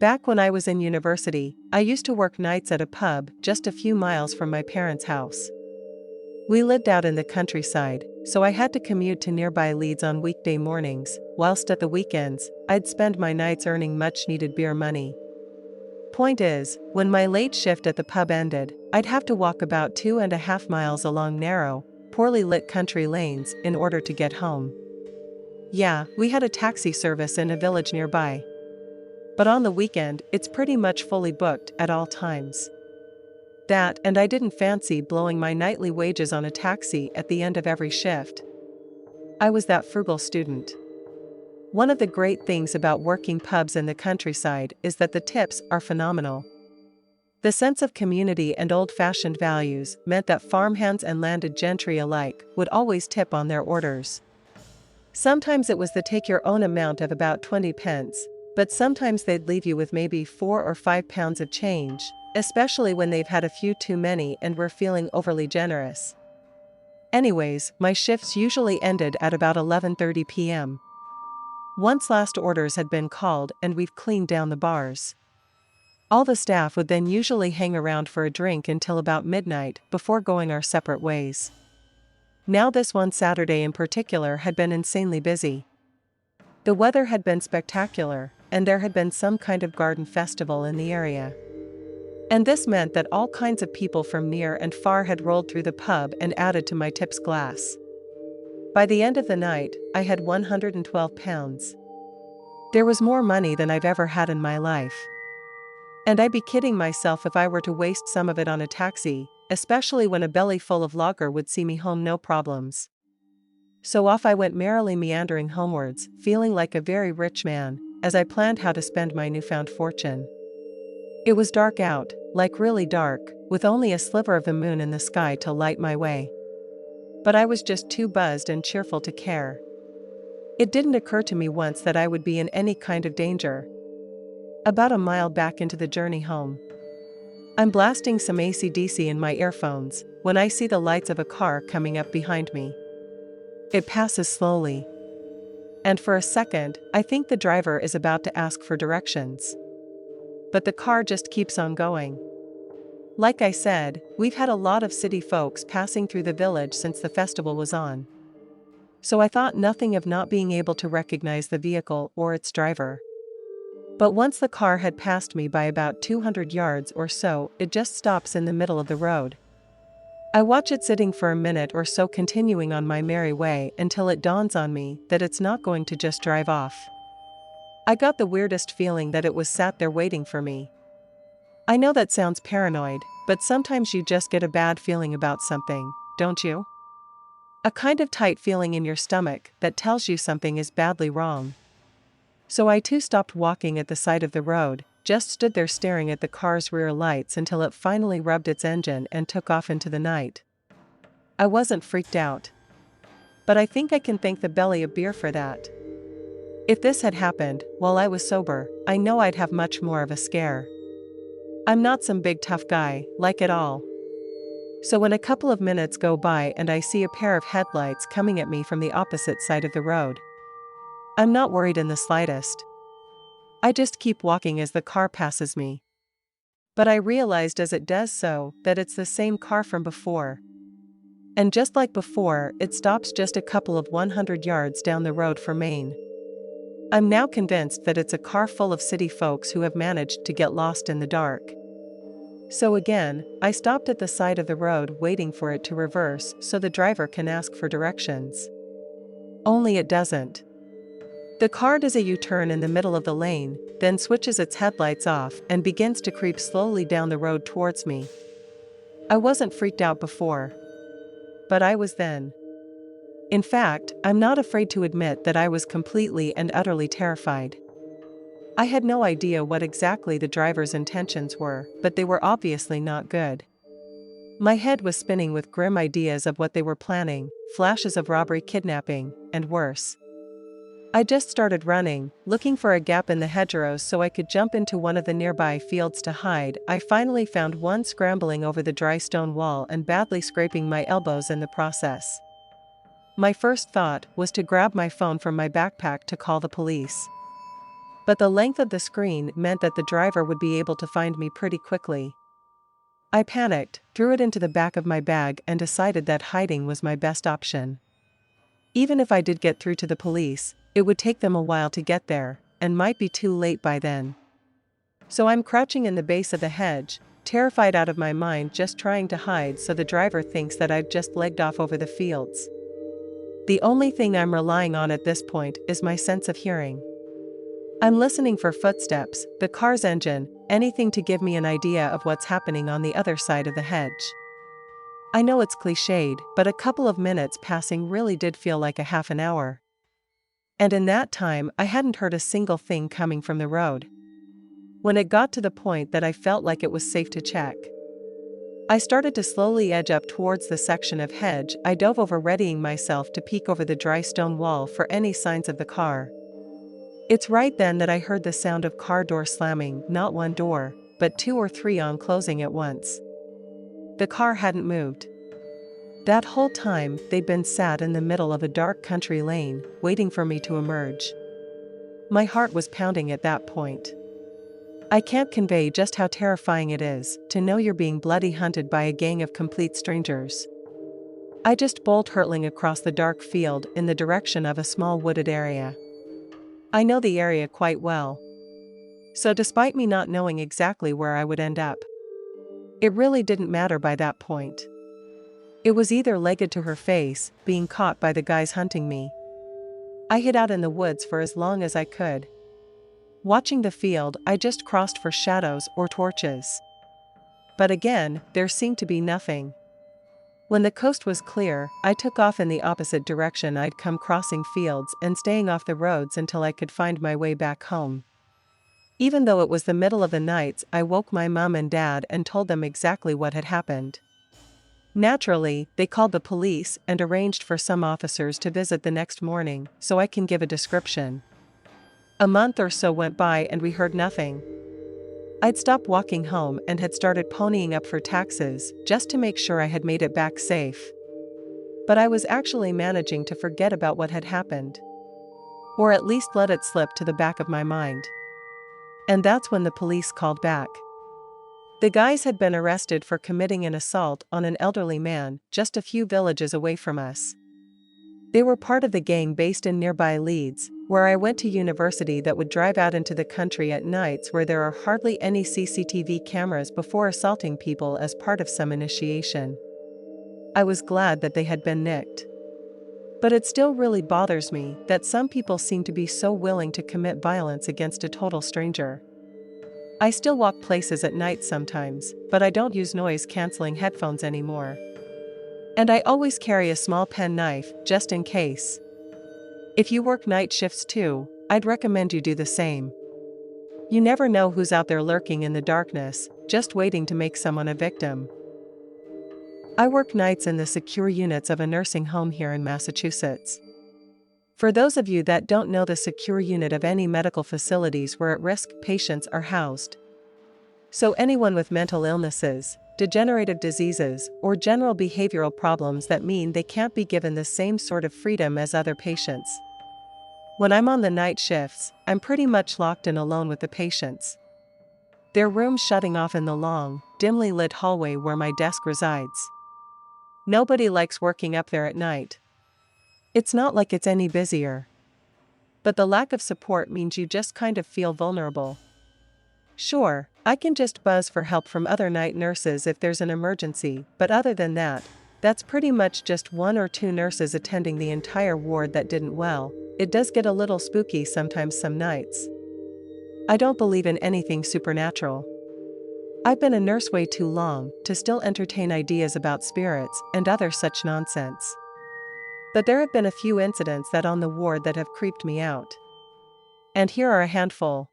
Back when I was in university, I used to work nights at a pub just a few miles from my parents' house. We lived out in the countryside, so I had to commute to nearby Leeds on weekday mornings, whilst at the weekends, I'd spend my nights earning much-needed beer money. Point is, when my late shift at the pub ended, I'd have to walk about 2.5 miles along narrow, poorly lit country lanes in order to get home. Yeah, we had a taxi service in a village nearby. But on the weekend, it's pretty much fully booked at all times. That, and I didn't fancy blowing my nightly wages on a taxi at the end of every shift. I was that frugal student. One of the great things about working pubs in the countryside is that the tips are phenomenal. The sense of community and old-fashioned values meant that farmhands and landed gentry alike would always tip on their orders. Sometimes it was the take-your-own amount of about 20 pence, but sometimes they'd leave you with maybe 4 or 5 pounds of change, especially when they've had a few too many and were feeling overly generous. Anyways, my shifts usually ended at about 11:30 p.m. Once last orders had been called and we've cleaned down the bars. All the staff would then usually hang around for a drink until about midnight before going our separate ways. Now this one Saturday in particular had been insanely busy. The weather had been spectacular, and there had been some kind of garden festival in the area. And this meant that all kinds of people from near and far had rolled through the pub and added to my tips glass. By the end of the night, I had £112. There was more money than I've ever had in my life. And I'd be kidding myself if I were to waste some of it on a taxi, especially when a belly full of lager would see me home no problems. So off I went merrily meandering homewards, feeling like a very rich man, as I planned how to spend my newfound fortune. It was dark out, like really dark, with only a sliver of the moon in the sky to light my way. But I was just too buzzed and cheerful to care. It didn't occur to me once that I would be in any kind of danger. About a mile back into the journey home, I'm blasting some AC/DC in my earphones when I see the lights of a car coming up behind me. It passes slowly. And for a second, I think the driver is about to ask for directions. But the car just keeps on going. Like I said, we've had a lot of city folks passing through the village since the festival was on. So I thought nothing of not being able to recognize the vehicle or its driver. But once the car had passed me by about 200 yards or so, it just stops in the middle of the road. I watch it sitting for a minute or so, continuing on my merry way until it dawns on me that it's not going to just drive off. I got the weirdest feeling that it was sat there waiting for me. I know that sounds paranoid, but sometimes you just get a bad feeling about something, don't you? A kind of tight feeling in your stomach that tells you something is badly wrong. So I too stopped walking at the side of the road, just stood there staring at the car's rear lights until it finally rubbed its engine and took off into the night. I wasn't freaked out. But I think I can thank the belly of beer for that. If this had happened while I was sober, I know I'd have much more of a scare. I'm not some big tough guy, like at all. So when a couple of minutes go by and I see a pair of headlights coming at me from the opposite side of the road, I'm not worried in the slightest. I just keep walking as the car passes me. But I realized as it does so that it's the same car from before. And just like before, it stops just a couple of 100 yards down the road for Maine. I'm now convinced that it's a car full of city folks who have managed to get lost in the dark. So again, I stopped at the side of the road waiting for it to reverse so the driver can ask for directions. Only it doesn't. The car does a U-turn in the middle of the lane, then switches its headlights off and begins to creep slowly down the road towards me. I wasn't freaked out before. But I was then. In fact, I'm not afraid to admit that I was completely and utterly terrified. I had no idea what exactly the driver's intentions were, but they were obviously not good. My head was spinning with grim ideas of what they were planning, flashes of robbery, kidnapping, and worse. I just started running, looking for a gap in the hedgerows so I could jump into one of the nearby fields to hide. I finally found one, scrambling over the dry stone wall and badly scraping my elbows in the process. My first thought was to grab my phone from my backpack to call the police. But the length of the screen meant that the driver would be able to find me pretty quickly. I panicked, threw it into the back of my bag and decided that hiding was my best option. Even if I did get through to the police, it would take them a while to get there, and might be too late by then. So I'm crouching in the base of the hedge, terrified out of my mind, just trying to hide so the driver thinks that I've just legged off over the fields. The only thing I'm relying on at this point is my sense of hearing. I'm listening for footsteps, the car's engine, anything to give me an idea of what's happening on the other side of the hedge. I know it's cliched, but a couple of minutes passing really did feel like a half an hour. And in that time, I hadn't heard a single thing coming from the road. When it got to the point that I felt like it was safe to check, I started to slowly edge up towards the section of hedge. I dove over, readying myself to peek over the dry stone wall for any signs of the car. It's right then that I heard the sound of car door slamming, not one door, but 2 or 3 on closing at once. The car hadn't moved. That whole time, they'd been sat in the middle of a dark country lane, waiting for me to emerge. My heart was pounding at that point. I can't convey just how terrifying it is to know you're being bloody hunted by a gang of complete strangers. I just bolted hurtling across the dark field in the direction of a small wooded area. I know the area quite well. So despite me not knowing exactly where I would end up, it really didn't matter by that point. It was either legged to her face, being caught by the guys hunting me. I hid out in the woods for as long as I could. Watching the field, I just crossed for shadows or torches. But again, there seemed to be nothing. When the coast was clear, I took off in the opposite direction I'd come, crossing fields and staying off the roads until I could find my way back home. Even though it was the middle of the night, I woke my mom and dad and told them exactly what had happened. Naturally, they called the police and arranged for some officers to visit the next morning, so I can give a description. A month or so went by and we heard nothing. I'd stopped walking home and had started ponying up for taxes, just to make sure I had made it back safe. But I was actually managing to forget about what had happened. Or at least let it slip to the back of my mind. And that's when the police called back. The guys had been arrested for committing an assault on an elderly man, just a few villages away from us. They were part of the gang based in nearby Leeds, where I went to university, that would drive out into the country at nights where there are hardly any CCTV cameras before assaulting people as part of some initiation. I was glad that they had been nicked. But it still really bothers me that some people seem to be so willing to commit violence against a total stranger. I still walk places at night sometimes, but I don't use noise-canceling headphones anymore. And I always carry a small pen knife, just in case. If you work night shifts too, I'd recommend you do the same. You never know who's out there lurking in the darkness, just waiting to make someone a victim. I work nights in the secure units of a nursing home here in Massachusetts. For those of you that don't know, the secure unit of any medical facilities where at-risk patients are housed. So anyone with mental illnesses, degenerative diseases, or general behavioral problems that mean they can't be given the same sort of freedom as other patients. When I'm on the night shifts, I'm pretty much locked in alone with the patients. Their rooms shutting off in the long, dimly lit hallway where my desk resides. Nobody likes working up there at night. It's not like it's any busier. But the lack of support means you just kind of feel vulnerable. Sure, I can just buzz for help from other night nurses if there's an emergency, but other than that, that's pretty much just 1 or 2 nurses attending the entire ward that didn't. Well, it does get a little spooky sometimes some nights. I don't believe in anything supernatural. I've been a nurse way too long to still entertain ideas about spirits and other such nonsense. But there have been a few incidents that on the ward that have creeped me out. And here are a handful.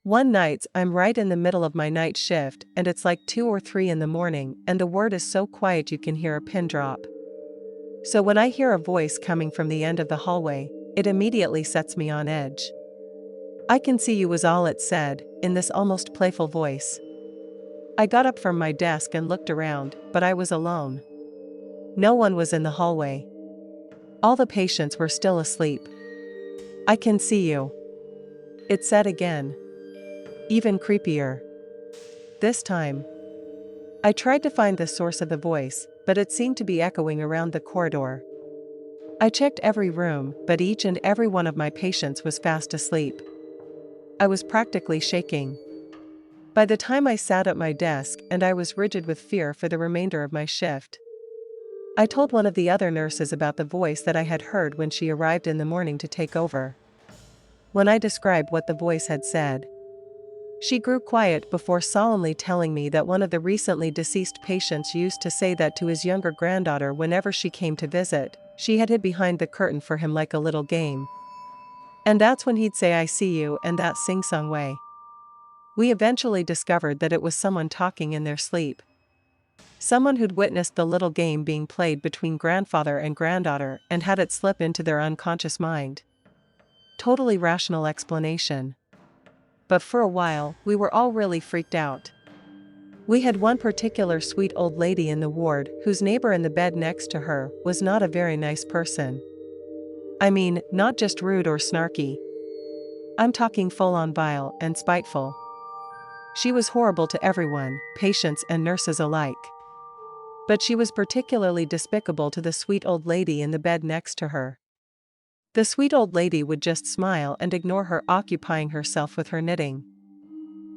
One night, I'm right in the middle of my night shift, and it's like 2 or 3 in the morning, and the ward is so quiet you can hear a pin drop. So when I hear a voice coming from the end of the hallway, it immediately sets me on edge. "I can see you," was all it said, in this almost playful voice. I got up from my desk and looked around, but I was alone. No one was in the hallway. All the patients were still asleep. "I can see you." It said again. Even creepier. This time. I tried to find the source of the voice, but it seemed to be echoing around the corridor. I checked every room, but each and every one of my patients was fast asleep. I was practically shaking. By the time I sat at my desk, and I was rigid with fear for the remainder of my shift. I told one of the other nurses about the voice that I had heard when she arrived in the morning to take over. When I described what the voice had said, she grew quiet before solemnly telling me that one of the recently deceased patients used to say that to his younger granddaughter whenever she came to visit. She had hid behind the curtain for him like a little game. And that's when he'd say "I see you" in that sing-song way. We eventually discovered that it was someone talking in their sleep. Someone who'd witnessed the little game being played between grandfather and granddaughter and had it slip into their unconscious mind. Totally rational explanation. But for a while, we were all really freaked out. We had one particular sweet old lady in the ward whose neighbor in the bed next to her was not a very nice person. I mean, not just rude or snarky. I'm talking full-on vile and spiteful. She was horrible to everyone, patients and nurses alike. But she was particularly despicable to the sweet old lady in the bed next to her. The sweet old lady would just smile and ignore her, occupying herself with her knitting.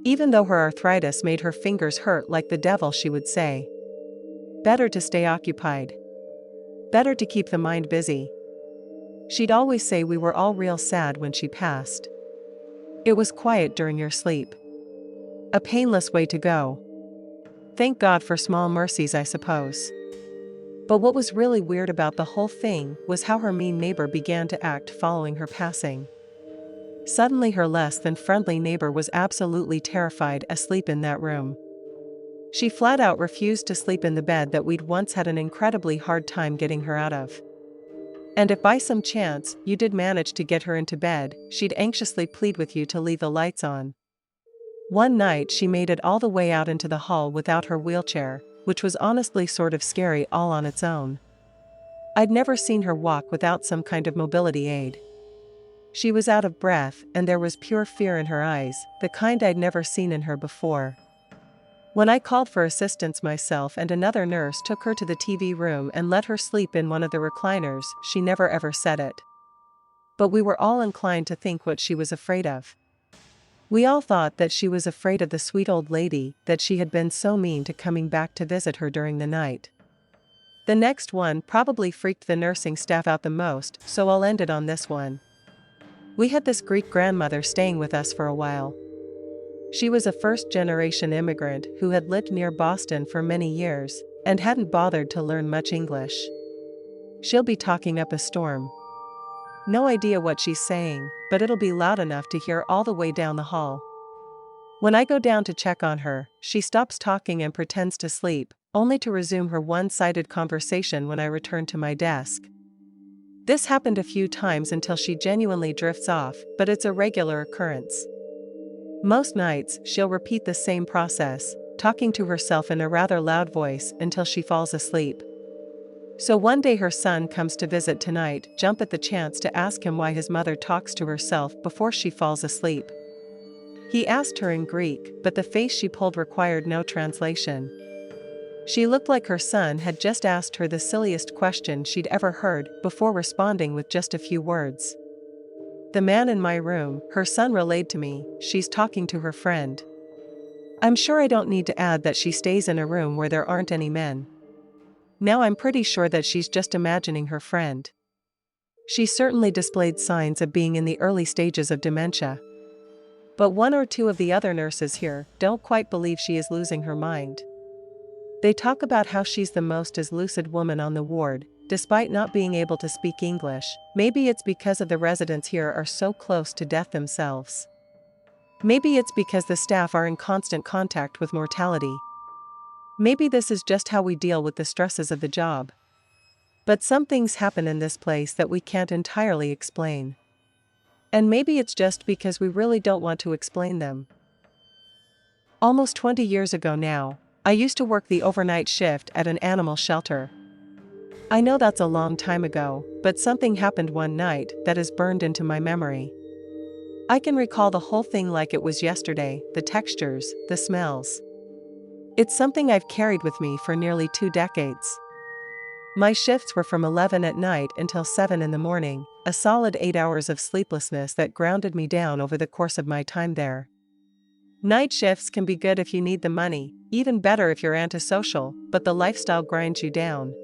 Even though her arthritis made her fingers hurt like the devil, she would say, "Better to stay occupied. Better to keep the mind busy." She'd always say we were all real sad when she passed. It was quiet during your sleep. A painless way to go. Thank God for small mercies, I suppose. But what was really weird about the whole thing was how her mean neighbor began to act following her passing. Suddenly her less than friendly neighbor was absolutely terrified, asleep in that room. She flat out refused to sleep in the bed that we'd once had an incredibly hard time getting her out of. And if by some chance you did manage to get her into bed, she'd anxiously plead with you to leave the lights on. One night she made it all the way out into the hall without her wheelchair, which was honestly sort of scary all on its own. I'd never seen her walk without some kind of mobility aid. She was out of breath, and there was pure fear in her eyes, the kind I'd never seen in her before. When I called for assistance myself and another nurse took her to the TV room and let her sleep in one of the recliners, she never ever said it. But we were all inclined to think what she was afraid of. We all thought that she was afraid of the sweet old lady, that she had been so mean to coming back to visit her during the night. The next one probably freaked the nursing staff out the most, so I'll end it on this one. We had this Greek grandmother staying with us for a while. She was a first-generation immigrant who had lived near Boston for many years, and hadn't bothered to learn much English. She'll be talking up a storm. No idea what she's saying, but it'll be loud enough to hear all the way down the hall. When I go down to check on her, she stops talking and pretends to sleep, only to resume her one-sided conversation when I return to my desk. This happened a few times until she genuinely drifts off, but it's a regular occurrence. Most nights, she'll repeat the same process, talking to herself in a rather loud voice until she falls asleep. So one day her son comes to visit tonight, jump at the chance to ask him why his mother talks to herself before she falls asleep. He asked her in Greek, but the face she pulled required no translation. She looked like her son had just asked her the silliest question she'd ever heard, before responding with just a few words. The man in my room, her son, relayed to me, she's talking to her friend. I'm sure I don't need to add that she stays in a room where there aren't any men. Now I'm pretty sure that she's just imagining her friend. She certainly displayed signs of being in the early stages of dementia. But one or two of the other nurses here don't quite believe she is losing her mind. They talk about how she's the most lucid woman on the ward, despite not being able to speak English. Maybe it's because of the residents here are so close to death themselves. Maybe it's because the staff are in constant contact with mortality. Maybe this is just how we deal with the stresses of the job. But some things happen in this place that we can't entirely explain. And maybe it's just because we really don't want to explain them. Almost 20 years ago now, I used to work the overnight shift at an animal shelter. I know that's a long time ago, but something happened one night that is burned into my memory. I can recall the whole thing like it was yesterday, the textures, the smells. It's something I've carried with me for nearly 2 decades. My shifts were from 11 at night until 7 in the morning, a solid 8 hours of sleeplessness that grounded me down over the course of my time there. Night shifts can be good if you need the money, even better if you're antisocial, but the lifestyle grinds you down.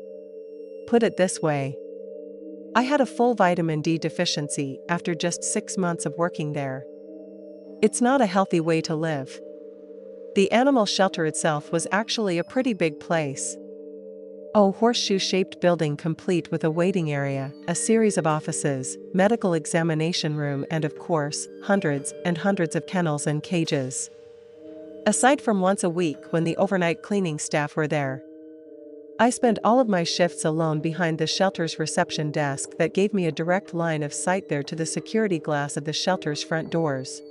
Put it this way. I had a full vitamin D deficiency after just 6 months of working there. It's not a healthy way to live. The animal shelter itself was actually a pretty big place. A horseshoe-shaped building complete with a waiting area, a series of offices, medical examination room and of course, hundreds and hundreds of kennels and cages. Aside from once a week when the overnight cleaning staff were there. I spent all of my shifts alone behind the shelter's reception desk that gave me a direct line of sight there to the security glass of the shelter's front doors.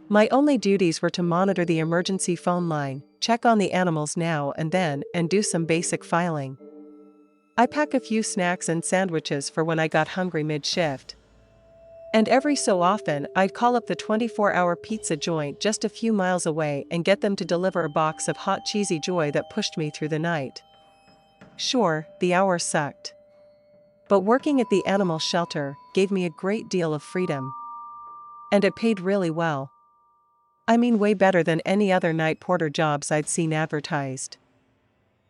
My only duties were to monitor the emergency phone line, check on the animals now and then, and do some basic filing. I pack a few snacks and sandwiches for when I got hungry mid-shift. And every so often, I'd call up the 24-hour pizza joint just a few miles away and get them to deliver a box of hot cheesy joy that pushed me through the night. Sure, the hours sucked. But working at the animal shelter gave me a great deal of freedom. And it paid really well. I mean, way better than any other night porter jobs I'd seen advertised.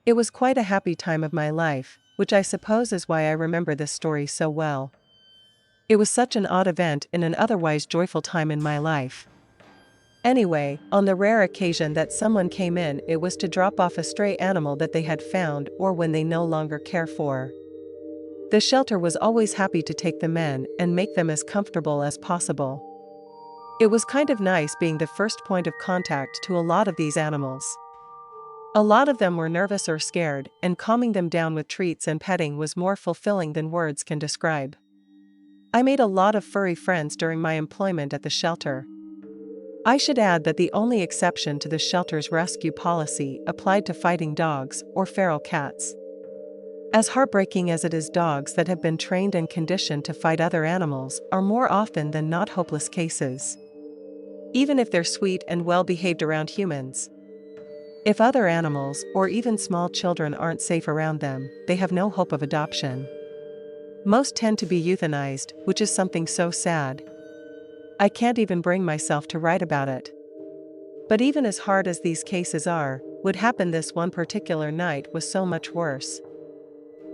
It was quite a happy time of my life, which I suppose is why I remember this story so well. It was such an odd event in an otherwise joyful time in my life. Anyway, on the rare occasion that someone came in, it was to drop off a stray animal that they had found or when they no longer care for. The shelter was always happy to take them in and make them as comfortable as possible. It was kind of nice being the first point of contact to a lot of these animals. A lot of them were nervous or scared, and calming them down with treats and petting was more fulfilling than words can describe. I made a lot of furry friends during my employment at the shelter. I should add that the only exception to the shelter's rescue policy applied to fighting dogs or feral cats. As heartbreaking as it is, dogs that have been trained and conditioned to fight other animals are more often than not hopeless cases. Even if they're sweet and well-behaved around humans. If other animals, or even small children, aren't safe around them, they have no hope of adoption. Most tend to be euthanized, which is something so sad. I can't even bring myself to write about it. But even as hard as these cases are, what happened this one particular night was so much worse.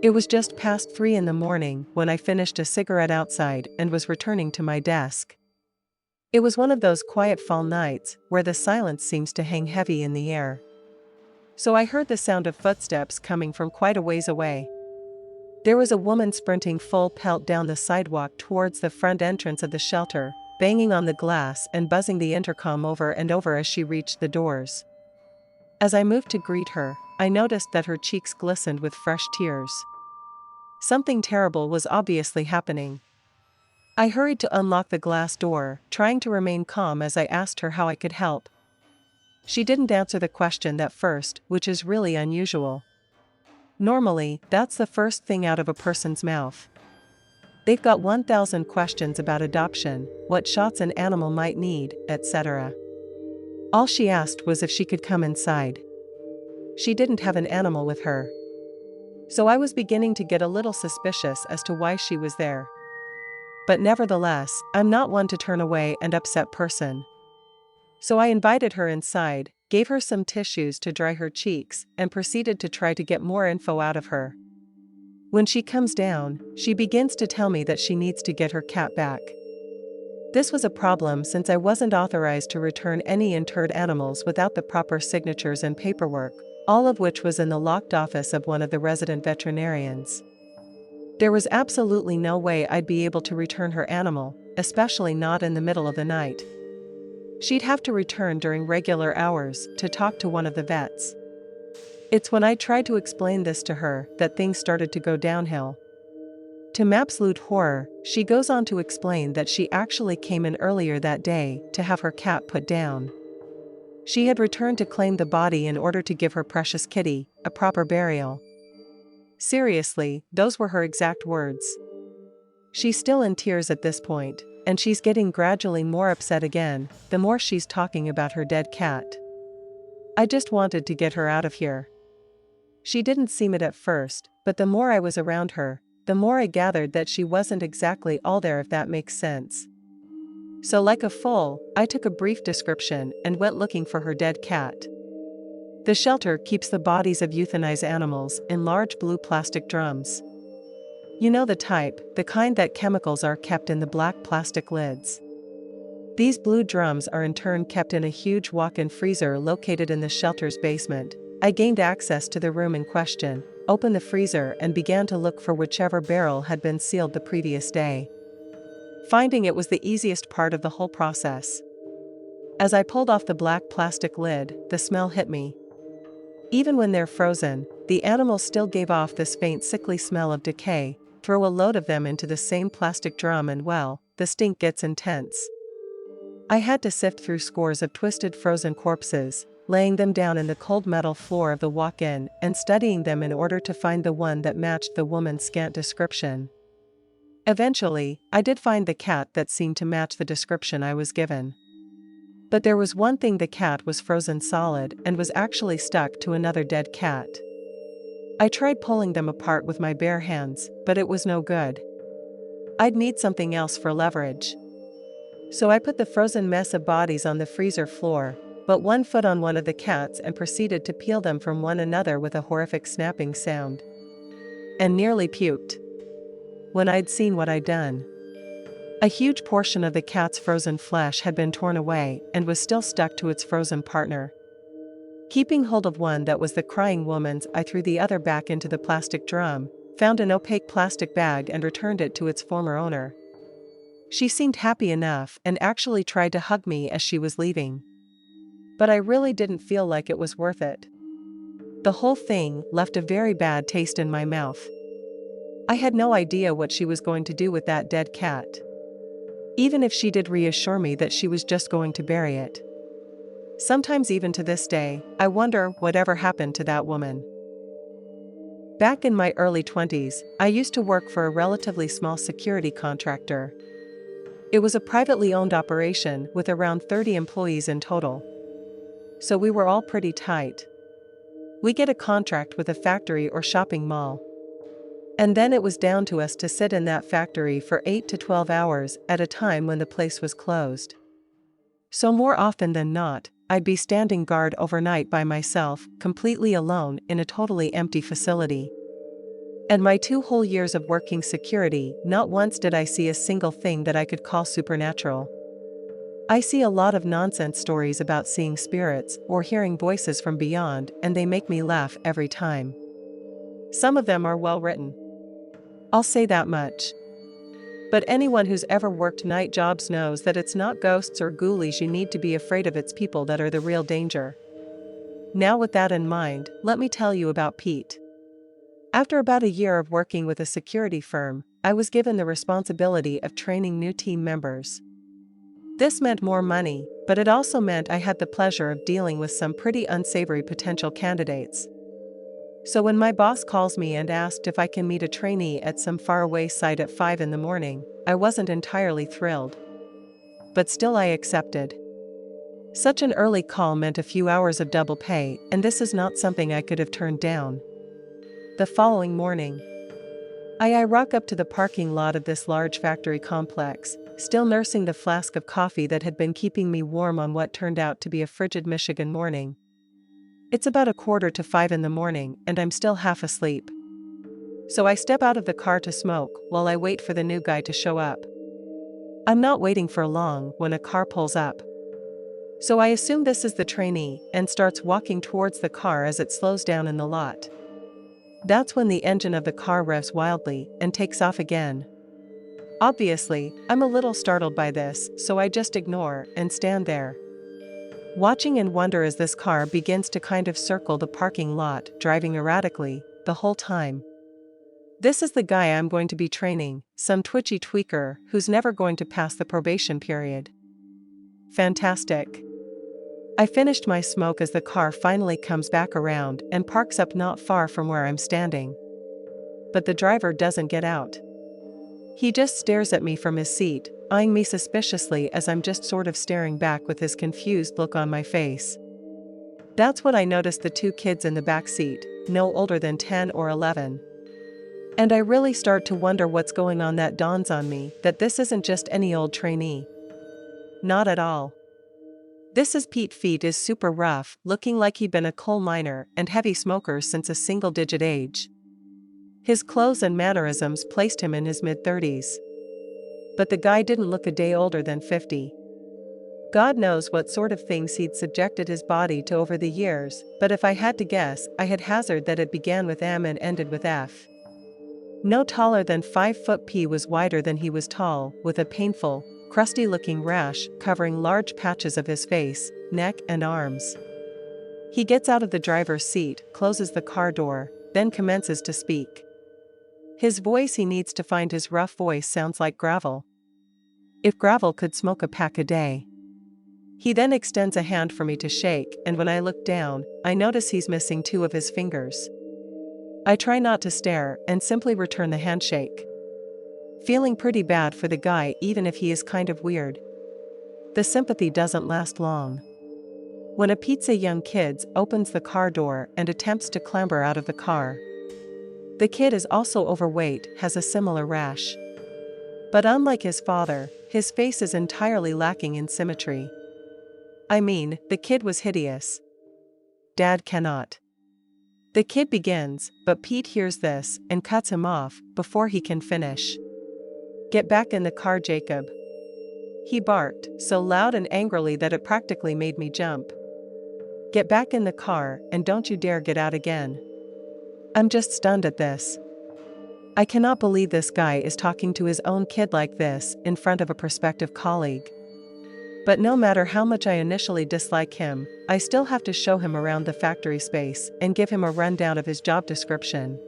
It was just past 3 in the morning when I finished a cigarette outside and was returning to my desk. It was one of those quiet fall nights where the silence seems to hang heavy in the air. So I heard the sound of footsteps coming from quite a ways away. There was a woman sprinting full pelt down the sidewalk towards the front entrance of the shelter, banging on the glass and buzzing the intercom over and over as she reached the doors. As I moved to greet her, I noticed that her cheeks glistened with fresh tears. Something terrible was obviously happening. I hurried to unlock the glass door, trying to remain calm as I asked her how I could help. She didn't answer the question at first, which is really unusual. Normally, that's the first thing out of a person's mouth. They've got 1,000 questions about adoption, what shots an animal might need, etc. All she asked was if she could come inside. She didn't have an animal with her. So I was beginning to get a little suspicious as to why she was there. But nevertheless, I'm not one to turn away an upset person. So I invited her inside, gave her some tissues to dry her cheeks, and proceeded to try to get more info out of her. When she comes down, she begins to tell me that she needs to get her cat back. This was a problem since I wasn't authorized to return any interred animals without the proper signatures and paperwork, all of which was in the locked office of one of the resident veterinarians. There was absolutely no way I'd be able to return her animal, especially not in the middle of the night. She'd have to return during regular hours to talk to one of the vets. It's when I tried to explain this to her that things started to go downhill. To my absolute horror, she goes on to explain that she actually came in earlier that day to have her cat put down. She had returned to claim the body in order to give her precious kitty a proper burial. Seriously, those were her exact words. She's still in tears at this point, and she's getting gradually more upset again, the more she's talking about her dead cat. I just wanted to get her out of here. She didn't seem it at first, but the more I was around her, the more I gathered that she wasn't exactly all there, if that makes sense. So like a fool, I took a brief description and went looking for her dead cat. The shelter keeps the bodies of euthanized animals in large blue plastic drums. You know the type, the kind that chemicals are kept in the black plastic lids. These blue drums are in turn kept in a huge walk-in freezer located in the shelter's basement. I gained access to the room in question, opened the freezer and began to look for whichever barrel had been sealed the previous day. Finding it was the easiest part of the whole process. As I pulled off the black plastic lid, the smell hit me. Even when they're frozen, the animals still gave off this faint sickly smell of decay. Throw a load of them into the same plastic drum and well, the stink gets intense. I had to sift through scores of twisted frozen corpses, laying them down in the cold metal floor of the walk-in and studying them in order to find the one that matched the woman's scant description. Eventually, I did find the cat that seemed to match the description I was given. But there was one thing: the cat was frozen solid and was actually stuck to another dead cat. I tried pulling them apart with my bare hands, but it was no good. I'd need something else for leverage. So I put the frozen mess of bodies on the freezer floor, put one foot on one of the cats and proceeded to peel them from one another with a horrific snapping sound. And nearly puked when I'd seen what I'd done. A huge portion of the cat's frozen flesh had been torn away and was still stuck to its frozen partner. Keeping hold of one that was the crying woman's, I threw the other back into the plastic drum, found an opaque plastic bag and returned it to its former owner. She seemed happy enough and actually tried to hug me as she was leaving. But I really didn't feel like it was worth it. The whole thing left a very bad taste in my mouth. I had no idea what she was going to do with that dead cat. Even if she did reassure me that she was just going to bury it. Sometimes even to this day, I wonder whatever happened to that woman. Back in my early 20s, I used to work for a relatively small security contractor. It was a privately owned operation with around 30 employees in total. So we were all pretty tight. We get a contract with a factory or shopping mall. And then it was down to us to sit in that factory for 8 to 12 hours at a time when the place was closed. So more often than not, I'd be standing guard overnight by myself, completely alone in a totally empty facility. And my 2 whole years of working security, not once did I see a single thing that I could call supernatural. I see a lot of nonsense stories about seeing spirits or hearing voices from beyond, and they make me laugh every time. Some of them are well written. I'll say that much. But anyone who's ever worked night jobs knows that it's not ghosts or ghoulies you need to be afraid of, it's people that are the real danger. Now with that in mind, let me tell you about Pete. After about a year of working with a security firm, I was given the responsibility of training new team members. This meant more money, but it also meant I had the pleasure of dealing with some pretty unsavory potential candidates. So when my boss calls me and asked if I can meet a trainee at some faraway site at 5 in the morning, I wasn't entirely thrilled. But still I accepted. Such an early call meant a few hours of double pay, and this is not something I could have turned down. The following morning, I rock up to the parking lot of this large factory complex, still nursing the flask of coffee that had been keeping me warm on what turned out to be a frigid Michigan morning. It's about 4:45 in the morning, and I'm still half asleep. So I step out of the car to smoke while I wait for the new guy to show up. I'm not waiting for long when a car pulls up. So I assume this is the trainee and starts walking towards the car as it slows down in the lot. That's when the engine of the car revs wildly and takes off again. Obviously, I'm a little startled by this, so I just ignore and stand there, watching in wonder as this car begins to kind of circle the parking lot, driving erratically the whole time. This is the guy I'm going to be training, some twitchy tweaker who's never going to pass the probation period. Fantastic. I finished my smoke as the car finally comes back around and parks up not far from where I'm standing. But the driver doesn't get out. He just stares at me from his seat, eyeing me suspiciously as I'm just sort of staring back with his confused look on my face. That's when I noticed the two kids in the back seat, no older than 10 or 11. And I really start to wonder what's going on. That dawns on me that this isn't just any old trainee. Not at all. This is Pete. Feet is super rough, looking like he'd been a coal miner and heavy smoker since a single-digit age. His clothes and mannerisms placed him in his mid-30s. But the guy didn't look a day older than 50. God knows what sort of things he'd subjected his body to over the years, but if I had to guess, I had hazard that it began with M and ended with F. No taller than 5 foot. P was wider than he was tall, with a painful, crusty-looking rash covering large patches of his face, neck and arms. He gets out of the driver's seat, closes the car door, then commences to speak. His voice, he needs to find his rough voice, sounds like gravel. If gravel could smoke a pack a day. He then extends a hand for me to shake, and when I look down, I notice he's missing 2 of his fingers. I try not to stare and simply return the handshake. Feeling pretty bad for the guy, even if he is kind of weird. The sympathy doesn't last long. When a pizza young kid opens the car door and attempts to clamber out of the car. The kid is also overweight, has a similar rash. But unlike his father, his face is entirely lacking in symmetry. I mean, the kid was hideous. Dad cannot. The kid begins, but Pete hears this and cuts him off before he can finish. Get back in the car, Jacob. He barked, so loud and angrily that it practically made me jump. Get back in the car, and don't you dare get out again. I'm just stunned at this. I cannot believe this guy is talking to his own kid like this in front of a prospective colleague. But no matter how much I initially dislike him, I still have to show him around the factory space and give him a rundown of his job description.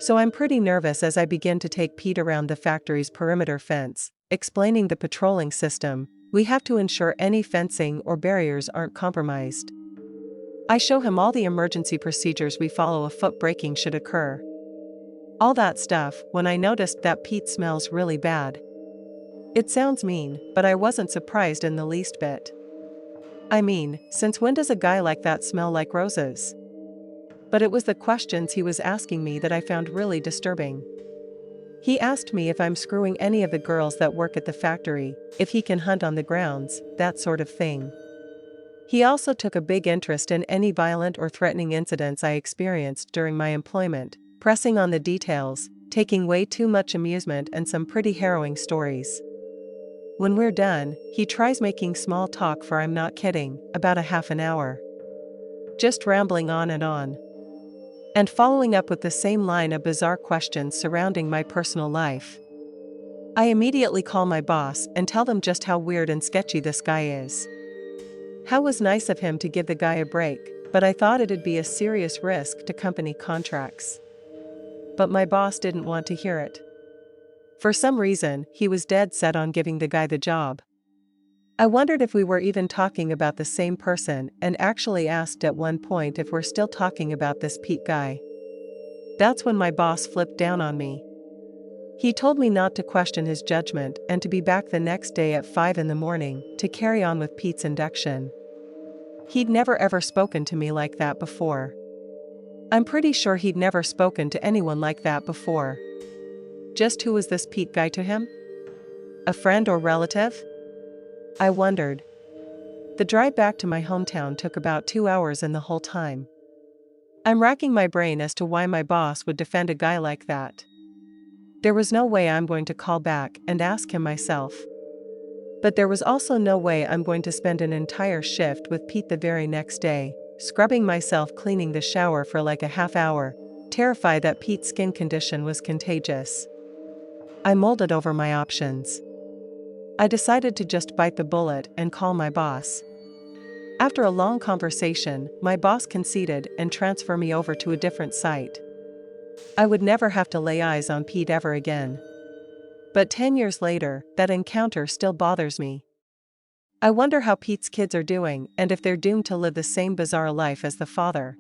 So I'm pretty nervous as I begin to take Pete around the factory's perimeter fence, explaining the patrolling system. We have to ensure any fencing or barriers aren't compromised. I show him all the emergency procedures we follow if foot braking should occur. All that stuff when I noticed that Pete smells really bad. It sounds mean, but I wasn't surprised in the least bit. I mean, since when does a guy like that smell like roses? But it was the questions he was asking me that I found really disturbing. He asked me if I'm screwing any of the girls that work at the factory, if he can hunt on the grounds, that sort of thing. He also took a big interest in any violent or threatening incidents I experienced during my employment, pressing on the details, taking way too much amusement and some pretty harrowing stories. When we're done, he tries making small talk for, I'm not kidding, about a half an hour. Just rambling on. And following up with the same line of bizarre questions surrounding my personal life. I immediately call my boss and tell them just how weird and sketchy this guy is. How was nice of him to give the guy a break, but I thought it'd be a serious risk to company contracts. But my boss didn't want to hear it. For some reason, he was dead set on giving the guy the job. I wondered if we were even talking about the same person and actually asked at one point if we're still talking about this Pete guy. That's when my boss flipped down on me. He told me not to question his judgment and to be back the next day at 5 in the morning to carry on with Pete's induction. He'd never ever spoken to me like that before. I'm pretty sure he'd never spoken to anyone like that before. Just who was this Pete guy to him? A friend or relative? I wondered. The drive back to my hometown took about 2 hours, and the whole time I'm racking my brain as to why my boss would defend a guy like that. There was no way I'm going to call back and ask him myself. But there was also no way I'm going to spend an entire shift with Pete the very next day, scrubbing myself cleaning the shower for like a half hour, terrified that Pete's skin condition was contagious. I mulled over my options. I decided to just bite the bullet and call my boss. After a long conversation, my boss conceded and transferred me over to a different site. I would never have to lay eyes on Pete ever again. But 10 years later, that encounter still bothers me. I wonder how Pete's kids are doing and if they're doomed to live the same bizarre life as the father.